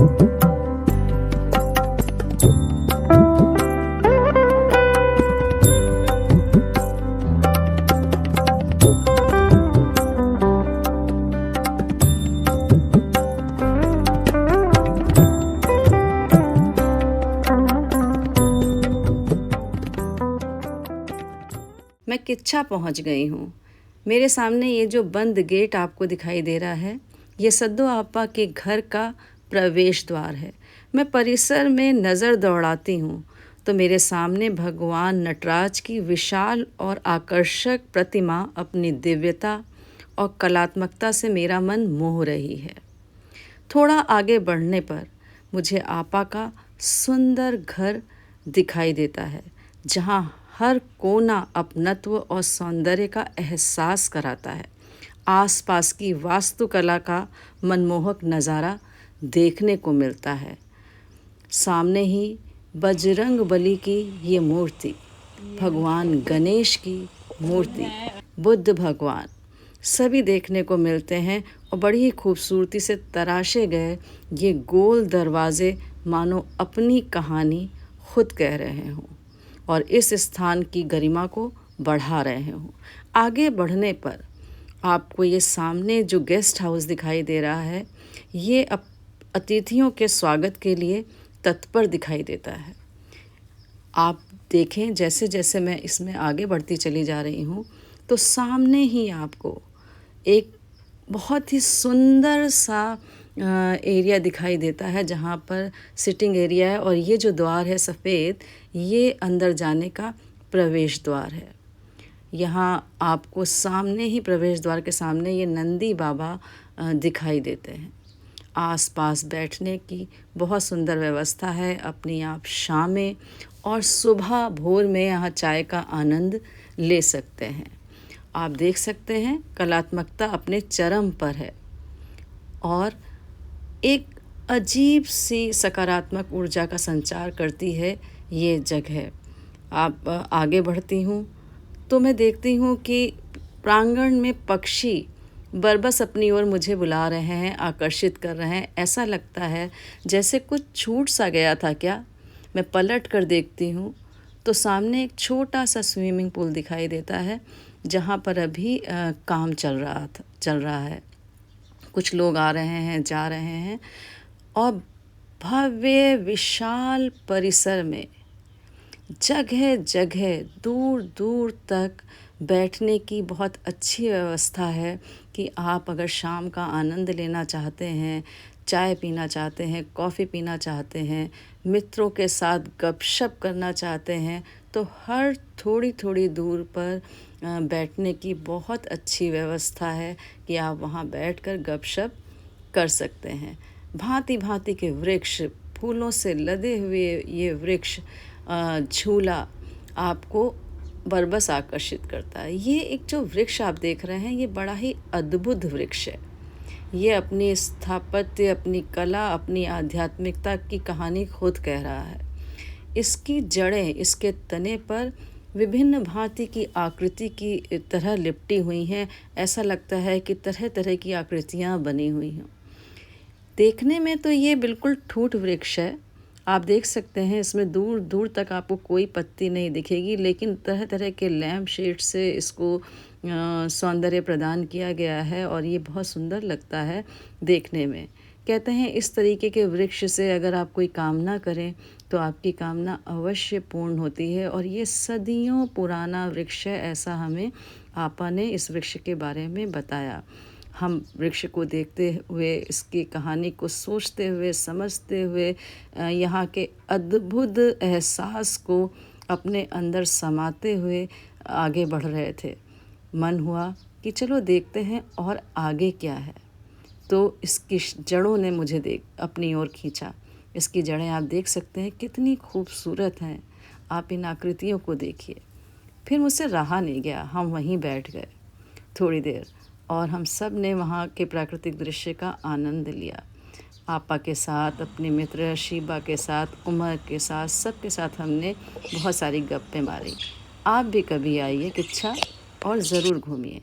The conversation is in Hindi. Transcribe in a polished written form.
मैं किच्छा पहुंच गई हूँ। मेरे सामने ये जो बंद गेट आपको दिखाई दे रहा है, ये सद्दो आपा के घर का प्रवेश द्वार है। मैं परिसर में नज़र दौड़ाती हूँ तो मेरे सामने भगवान नटराज की विशाल और आकर्षक प्रतिमा अपनी दिव्यता और कलात्मकता से मेरा मन मोह रही है। थोड़ा आगे बढ़ने पर मुझे आपा का सुंदर घर दिखाई देता है, जहाँ हर कोना अपनत्व और सौंदर्य का एहसास कराता है। आसपास की वास्तुकला का मनमोहक नज़ारा देखने को मिलता है। सामने ही बजरंग बली की ये मूर्ति, भगवान गणेश की मूर्ति, बुद्ध भगवान सभी देखने को मिलते हैं और बड़ी ही खूबसूरती से तराशे गए ये गोल दरवाज़े मानो अपनी कहानी खुद कह रहे हों और इस स्थान की गरिमा को बढ़ा रहे हों। आगे बढ़ने पर आपको ये सामने जो गेस्ट हाउस दिखाई दे रहा है, ये अतिथियों के स्वागत के लिए तत्पर दिखाई देता है। आप देखें, जैसे जैसे मैं इसमें आगे बढ़ती चली जा रही हूँ तो सामने ही आपको एक बहुत ही सुंदर सा एरिया दिखाई देता है, जहाँ पर सिटिंग एरिया है और ये जो द्वार है सफ़ेद, ये अंदर जाने का प्रवेश द्वार है। यहाँ आपको सामने ही प्रवेश द्वार के सामने ये नंदी बाबा दिखाई देते हैं। आसपास बैठने की बहुत सुंदर व्यवस्था है। अपनी आप शामें और सुबह भोर में यहाँ चाय का आनंद ले सकते हैं। आप देख सकते हैं कलात्मकता अपने चरम पर है और एक अजीब सी सकारात्मक ऊर्जा का संचार करती है ये जगह। आप आगे बढ़ती हूँ तो मैं देखती हूँ कि प्रांगण में पक्षी बरबस अपनी ओर मुझे बुला रहे हैं, आकर्षित कर रहे हैं। ऐसा लगता है जैसे कुछ छूट सा गया था क्या। मैं पलट कर देखती हूँ तो सामने एक छोटा सा स्विमिंग पूल दिखाई देता है, जहाँ पर अभी काम चल रहा है। कुछ लोग आ रहे हैं, जा रहे हैं और भव्य विशाल परिसर में जगह जगह दूर दूर तक बैठने की बहुत अच्छी व्यवस्था है कि आप अगर शाम का आनंद लेना चाहते हैं, चाय पीना चाहते हैं, कॉफ़ी पीना चाहते हैं, मित्रों के साथ गपशप करना चाहते हैं, तो हर थोड़ी थोड़ी दूर पर बैठने की बहुत अच्छी व्यवस्था है कि आप वहाँ बैठकर गपशप कर सकते हैं। भांति भांति के वृक्ष, फूलों से लदे हुए ये वृक्ष, झूला आपको बरबस आकर्षित करता है। ये एक जो वृक्ष आप देख रहे हैं, ये बड़ा ही अद्भुत वृक्ष है। ये अपनी स्थापत्य, अपनी कला, अपनी आध्यात्मिकता की कहानी खुद कह रहा है। इसकी जड़ें इसके तने पर विभिन्न भांति की आकृति की तरह लिपटी हुई हैं। ऐसा लगता है कि तरह तरह की आकृतियाँ बनी हुई हैं। देखने में तो ये बिल्कुल ठूठ वृक्ष है। आप देख सकते हैं इसमें दूर दूर तक आपको कोई पत्ती नहीं दिखेगी, लेकिन तरह तरह के लैम्प शेड से इसको सौंदर्य प्रदान किया गया है और ये बहुत सुंदर लगता है देखने में। कहते हैं इस तरीके के वृक्ष से अगर आप कोई कामना करें तो आपकी कामना अवश्य पूर्ण होती है और ये सदियों पुराना वृक्ष है, ऐसा हमें आपा ने इस वृक्ष के बारे में बताया। हम वृक्ष को देखते हुए, इसकी कहानी को सोचते हुए, समझते हुए, यहाँ के अद्भुत एहसास को अपने अंदर समाते हुए आगे बढ़ रहे थे। मन हुआ कि चलो देखते हैं और आगे क्या है। तो इसकी जड़ों ने मुझे अपनी ओर खींचा। इसकी जड़ें आप देख सकते हैं कितनी खूबसूरत हैं। आप इन आकृतियों को देखिए। फिर मुझसे रहा नहीं गया, हम वहीं बैठ गए थोड़ी देर और हम सब ने वहाँ के प्राकृतिक दृश्य का आनंद लिया। आपा के साथ, अपने मित्र शीबा के साथ, उमर के साथ, सबके साथ हमने बहुत सारी गप्पें मारी। आप भी कभी आइए किच्छा और ज़रूर घूमिए।